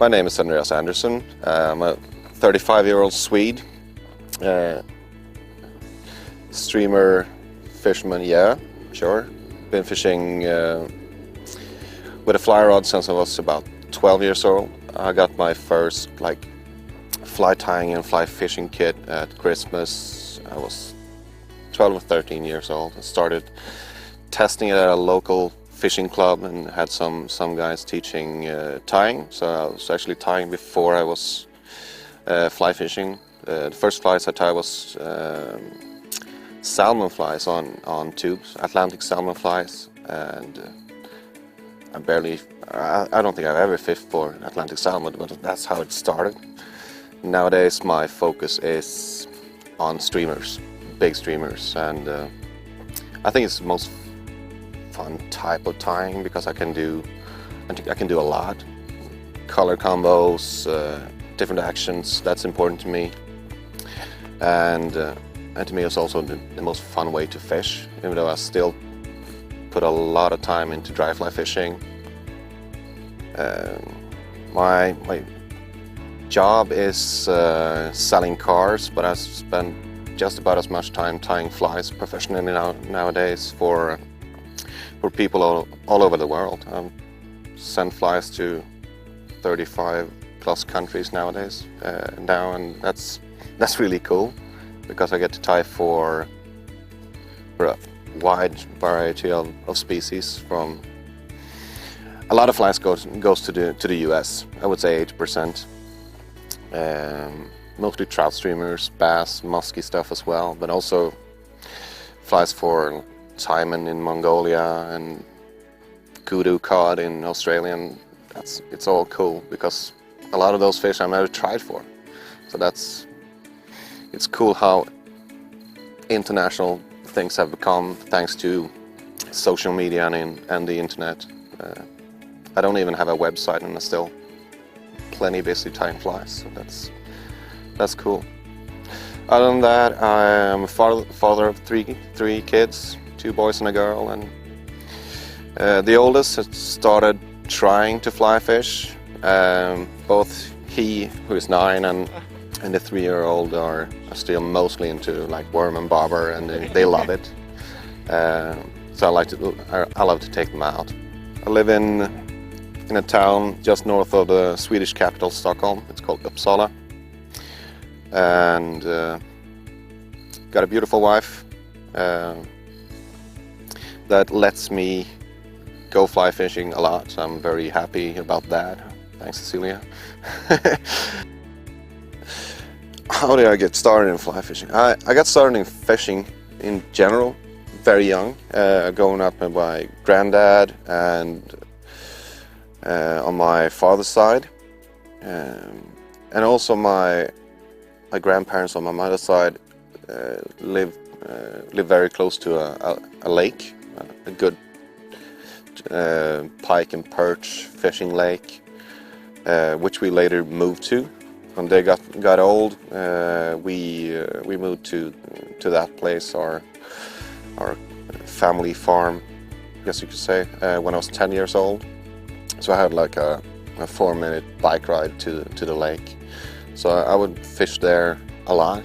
My name is Andreas Andersson. I'm a 35-year-old Swede. Streamer, fisherman, yeah, sure. Been fishing with a fly rod since I was about 12 years old. I got my first fly tying and fly fishing kit at Christmas. I was 12 or 13 years old. I started testing it at a local fishing club and had some guys teaching tying. So I was actually tying before I was fly fishing. The first flies I tied was salmon flies on tubes, Atlantic salmon flies, and I don't think I've ever fished for Atlantic salmon, but that's how it started. Nowadays my focus is on streamers, big streamers, and I think it's the most fun type of tying because I can do a lot. Color combos, different actions, that's important to me. And to me it's also the most fun way to fish, even though I still put a lot of time into dry fly fishing. My job is selling cars, but I spend just about as much time tying flies professionally nowadays for people all over the world. I send flies to 35 plus countries nowadays now, and that's really cool because I get to tie for a wide variety of species. From a lot of flies goes to the US. I would say 80%. Mostly trout streamers, bass, musky stuff as well, but also flies for salmon in Mongolia and kudu cod in Australia. And it's all cool because a lot of those fish I've never tried for. So it's cool how international things have become thanks to social media and the internet. I don't even have a website and I'm still plenty busy tying flies, so that's cool. Other than that, I am a father of three kids, 2 boys and a girl, and the oldest has started trying to fly fish. Both he, who is 9, and the 3-year-old are still mostly into worm and bobber, and they love it. So I love to take them out. I live in a town just north of the Swedish capital, Stockholm. It's called Uppsala, and got a beautiful wife that lets me go fly fishing a lot. So I'm very happy about that. Thanks, Cecilia. How did I get started in fly fishing? I got started in fishing in general very young, growing up with my granddad and on my father's side, and also my grandparents on my mother's side live very close to a lake, a good pike and perch fishing lake, which we later moved to. When they got old, we moved to that place, our family farm, I guess you could say, when I was 10 years old. So I had a 4-minute bike ride to the lake. So I would fish there a lot,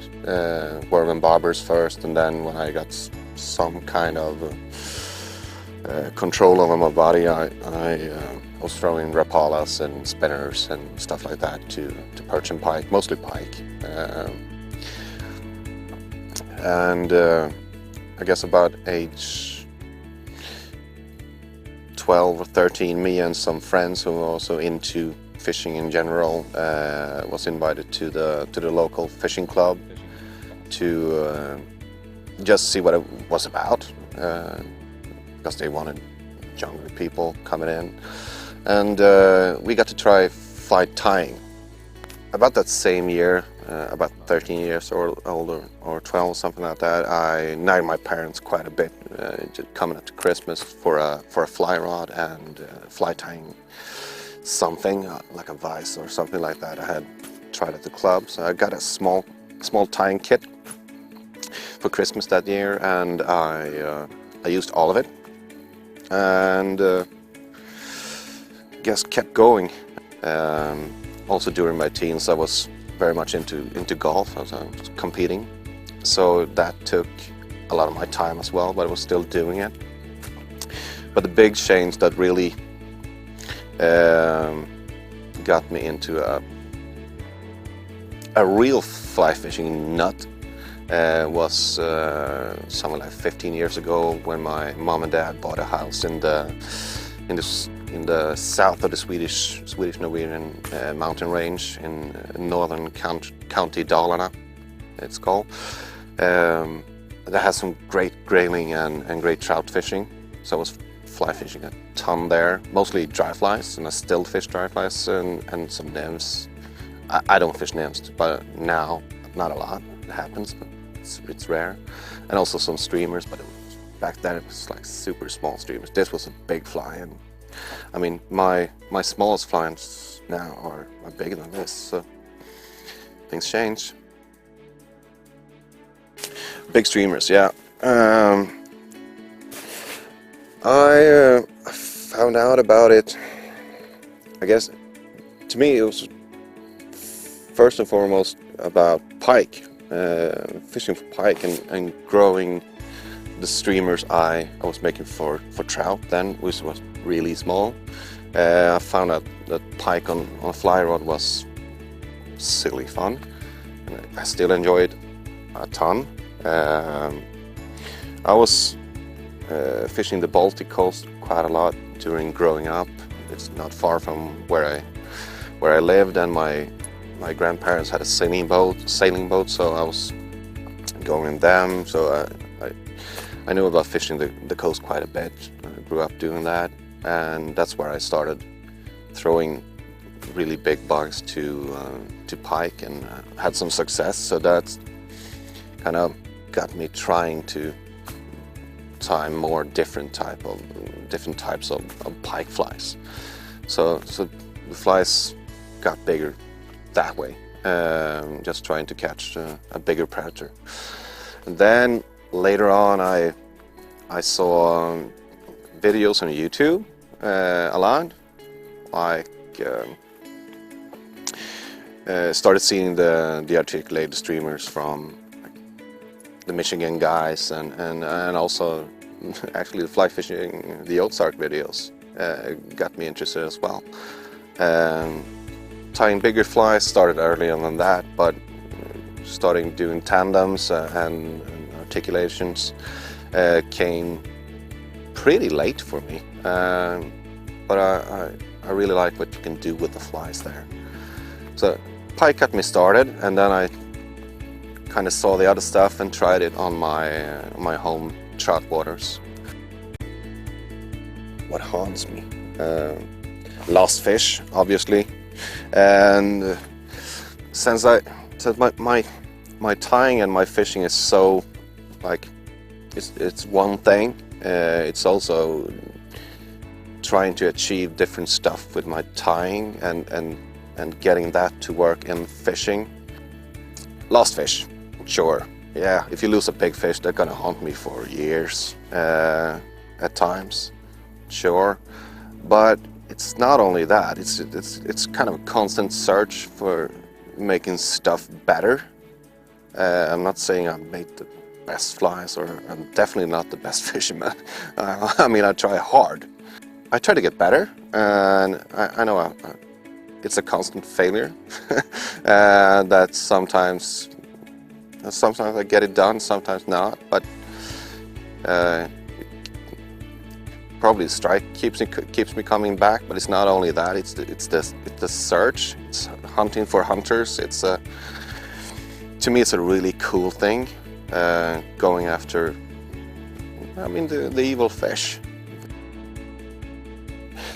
worm and bobbers first, and then when I got some kind of control over my body, I was throwing rapalas and spinners and stuff like that to perch and pike, mostly pike. And I guess about age 12 or 13, me and some friends who were also into fishing in general was invited to the local fishing club to just see what it was about, because they wanted younger people coming in. And we got to try fly tying. About that same year, about 13 years or older, or 12, something like that, I nagged my parents quite a bit, coming up to Christmas for a fly rod and fly tying something, like a vise or something like that. I had tried at the club, so I got a small tying kit for Christmas that year, and I used all of it, and guess kept going. also during my teens I was very much into golf. I was competing, so that took a lot of my time as well, but I was still doing it. But the big change that really got me into a real fly fishing nut was something like 15 years ago, when my mom and dad bought a house in the south of the Swedish Norwegian mountain range in northern county Dalarna, it's called. That has some great grayling and great trout fishing. So I was fly fishing a ton there, mostly dry flies, and I still fish dry flies and some nymphs. I don't fish nymphs, but now, not a lot. It happens, but it's rare. And also some streamers, but back then it was like super small streamers. This was a big fly, and I mean my smallest flies now are bigger than this, so things change. Big streamers, yeah. I found out about it, I guess, to me it was first and foremost about pike, fishing for pike and growing the streamers I was making for trout then, which was really small. I found out that pike on a fly rod was silly fun, and I still enjoy it a ton. I was fishing the Baltic coast quite a lot during growing up. It's not far from where I lived, and my grandparents had a sailing boat, so I was going in them. So I knew about fishing the coast quite a bit. I grew up doing that, and that's where I started throwing really big bugs to pike, and had some success. So that's kind of got me trying to tie more different types of pike flies. So the flies got bigger that way, just trying to catch a bigger predator. And then later on I saw videos on YouTube a lot, like started seeing the articulated streamers from the Michigan guys, and also actually the fly fishing, the Ozark videos got me interested as well. Tying bigger flies started earlier than that, but starting doing tandems and articulations came pretty late for me. But I really like what you can do with the flies there. So pike got me started, and then I kind of saw the other stuff and tried it on my home trout waters. What haunts me? Lost fish, obviously, and since my tying and my fishing is so like it's one thing. It's also trying to achieve different stuff with my tying and getting that to work in fishing. Lost fish. Sure, yeah, if you lose a big fish, they're gonna haunt me for years at times, sure. But it's not only that, it's kind of a constant search for making stuff better. I'm not saying I made the best flies, or I'm definitely not the best fisherman. I mean, I try hard. I try to get better, and I know it's a constant failure. That sometimes I get it done, sometimes not, but probably the strike keeps me coming back. But it's not only that; it's the search. It's hunting for hunters. To me, it's a really cool thing, going after, I mean, the evil fish.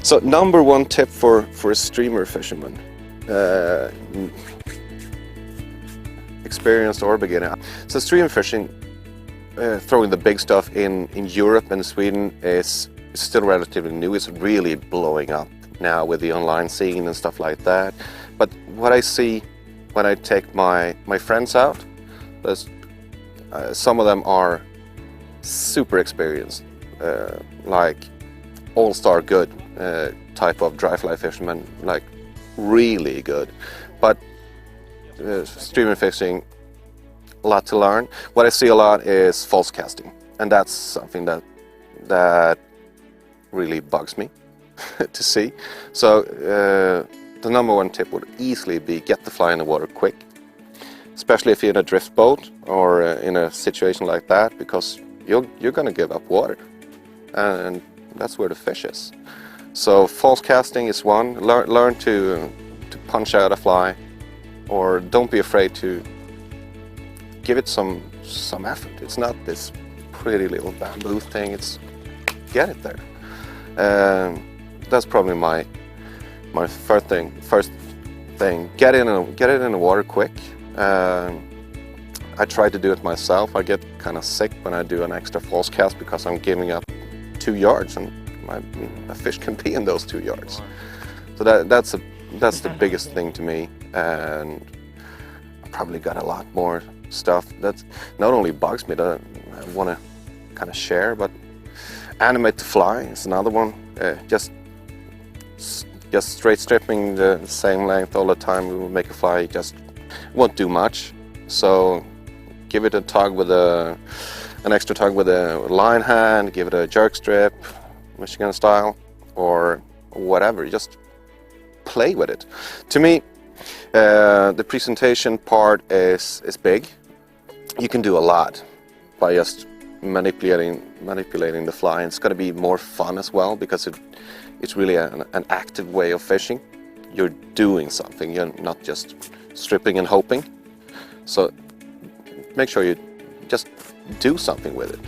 So number one tip for a streamer fisherman, experienced or beginner. So streamer fishing, throwing the big stuff in Europe and Sweden is still relatively new. It's really blowing up now with the online scene and stuff like that. But what I see when I take my friends out, some of them are super experienced, like all-star good type of dry fly fishermen, like really good. But streamer fishing, a lot to learn. What I see a lot is false casting, and that's something that really bugs me to see. So the number one tip would easily be get the fly in the water quick, especially if you're in a drift boat or in a situation like that, because you're going to give up water, and that's where the fish is. So false casting is one. Learn to punch out a fly, or don't be afraid to give it some effort. It's not this pretty little bamboo thing. It's get it there. That's probably my first thing. Get it in the water quick. I try to do it myself. I get kind of sick when I do an extra false cast because I'm giving up 2 yards, and a fish can be in those 2 yards. So that's the biggest thing to me, and I probably got a lot more stuff that not only bugs me that I want to kind of share, but animate the fly is another one. Just straight stripping the same length all the time will make a fly just won't do much. So give it a tug with an extra tug with a line hand, give it a jerk strip, Michigan style, or whatever. Just play with it. To me, the presentation part is big. You can do a lot by just manipulating the fly. It's going to be more fun as well, because it's really an active way of fishing. You're doing something. You're not just stripping and hoping. So make sure you just do something with it,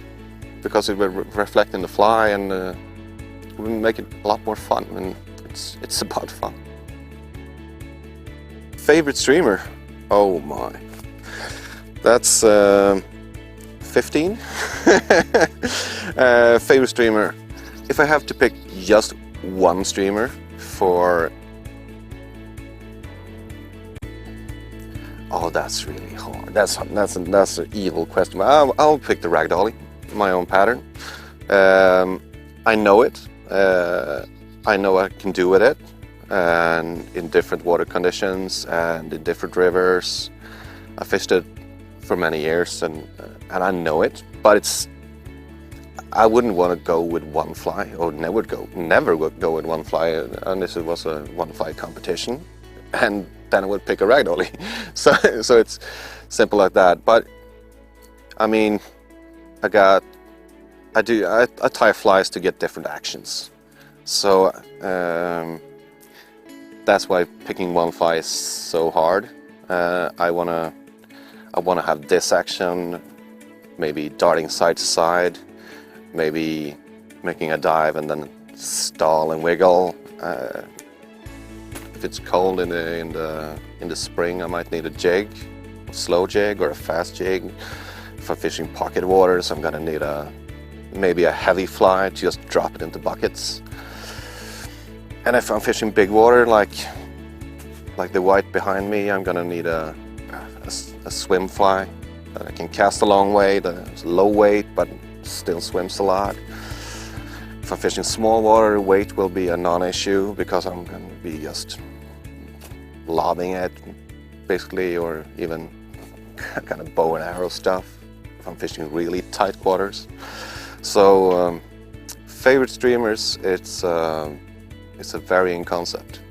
because it will reflect in the fly, and it will make it a lot more fun. And it's about fun. Favorite streamer? Oh my, that's 15. Favorite streamer. If I have to pick just one streamer for... Oh, that's really hard. That's an evil question. I'll pick the Ragdolly, my own pattern. I know it. I know what I can do with it, and in different water conditions and in different rivers. I fished it for many years, and I know it. But I wouldn't want to go with one fly, or never go with one fly unless it was a one fly competition, and then I would pick a Ragdolly. So it's simple like that. But I mean, I tie flies to get different actions. So that's why picking one fly is so hard. I wanna have this action, maybe darting side to side, maybe making a dive and then stall and wiggle. If it's cold in the spring, I might need a jig, a slow jig or a fast jig. If I'm fishing pocket waters, I'm gonna need maybe a heavy fly to just drop it into buckets. And if I'm fishing big water, like the white behind me, I'm gonna need a swim fly that I can cast a long way, that's low weight but still swims a lot. If I'm fishing small water, weight will be a non-issue, because I'm gonna be just lobbing it basically, or even kind of bow and arrow stuff if I'm fishing really tight waters. So favorite streamers, it's a varying concept.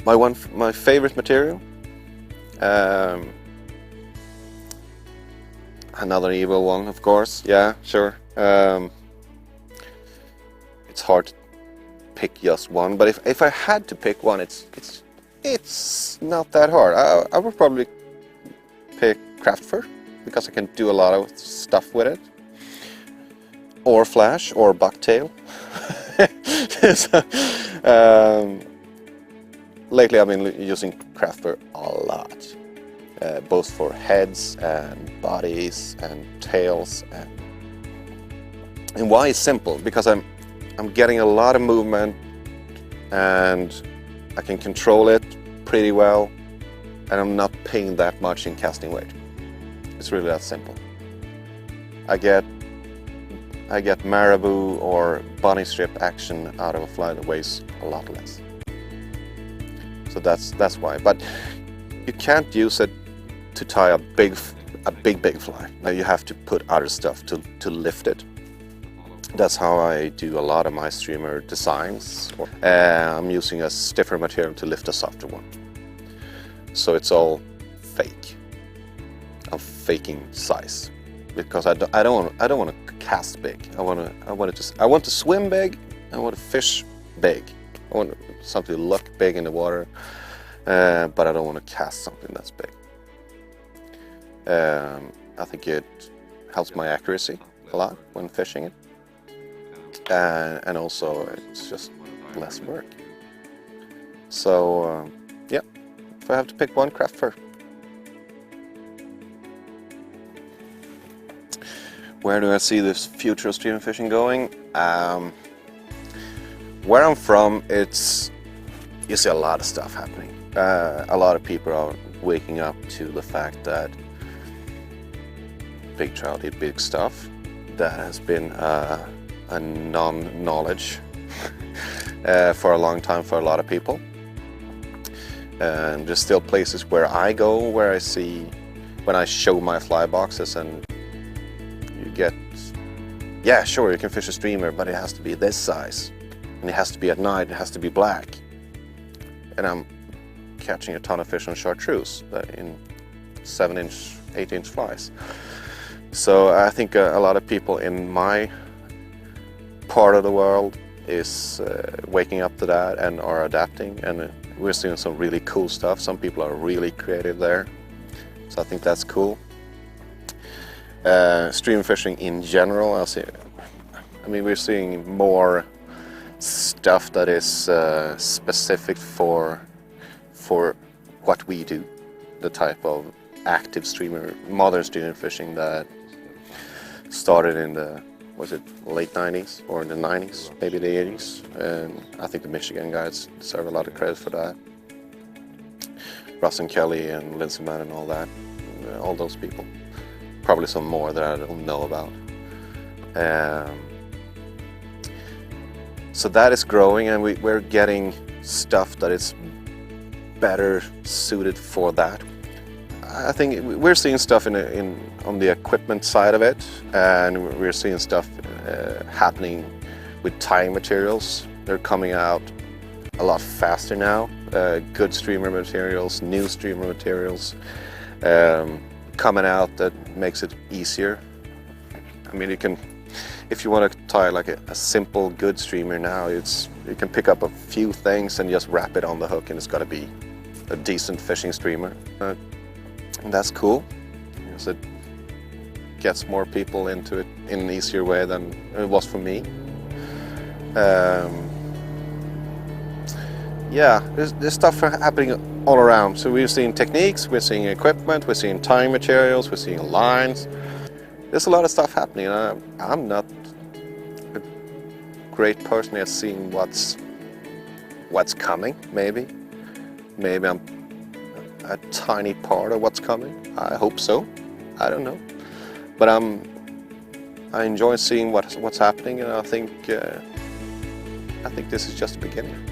My favorite material, another evil one, of course. Yeah, sure. It's hard to pick just one, but if I had to pick one, it's not that hard. I would probably pick craft fur, because I can do a lot of stuff with it, or flash, or bucktail. So, lately I've been using craft fur a lot, both for heads and bodies and tails. And why is simple? Because I'm getting a lot of movement, and I can control it pretty well, and I'm not paying that much in casting weight. It's really that simple. I get I get marabou or bunny strip action out of a fly that weighs a lot less. So that's why. But you can't use it to tie a big fly. Now you have to put other stuff to lift it. That's how I do a lot of my streamer designs. I'm using a stiffer material to lift a softer one. So it's all fake. I'm faking size because I don't want to cast big. I want to swim big. I want to fish big. I want something to look big in the water, but I don't want to cast something that's big. I think it helps my accuracy a lot when fishing it, and also it's just less work. So yeah, if I have to pick one craft fur, where do I see this future of streamer fishing going? Where I'm from, you see a lot of stuff happening. A lot of people are waking up to the fact that big trout eat big stuff. That has been a non-knowledge for a long time for a lot of people. And there's still places where I go where I see, when I show my fly boxes, and you get, yeah, sure, you can fish a streamer, but it has to be this size. And it has to be at night, it has to be black. And I'm catching a ton of fish on chartreuse in 7-inch, 8-inch flies. So I think a lot of people in my part of the world is waking up to that and are adapting, and we're seeing some really cool stuff. Some people are really creative there, so I think that's cool. Stream fishing in general, we're seeing more stuff that is specific for what we do, the type of active modern streamer fishing that started in the, was it late 90s or in the 90s, maybe the 80s, and I think the Michigan guys deserve a lot of credit for that. Russ and Kelly and Lindsey Mann and all that, all those people. Probably some more that I don't know about. So that is growing, and we're getting stuff that is better suited for that. I think we're seeing stuff on the equipment side of it, and we're seeing stuff happening with tying materials. They're coming out a lot faster now. Good streamer materials, new streamer materials coming out that makes it easier. I mean, if you want to tie like a simple good streamer now, you can pick up a few things and just wrap it on the hook, and it's got to be a decent fishing streamer. And that's cool, because it gets more people into it in an easier way than it was for me. Yeah, there's stuff happening all around. So we're seeing techniques, we're seeing equipment, we're seeing tying materials, we're seeing lines. There's a lot of stuff happening. I'm not a great person at seeing what's coming. Maybe I'm a tiny part of what's coming. I hope so. I don't know. But I enjoy seeing what's happening, and I think this is just the beginning.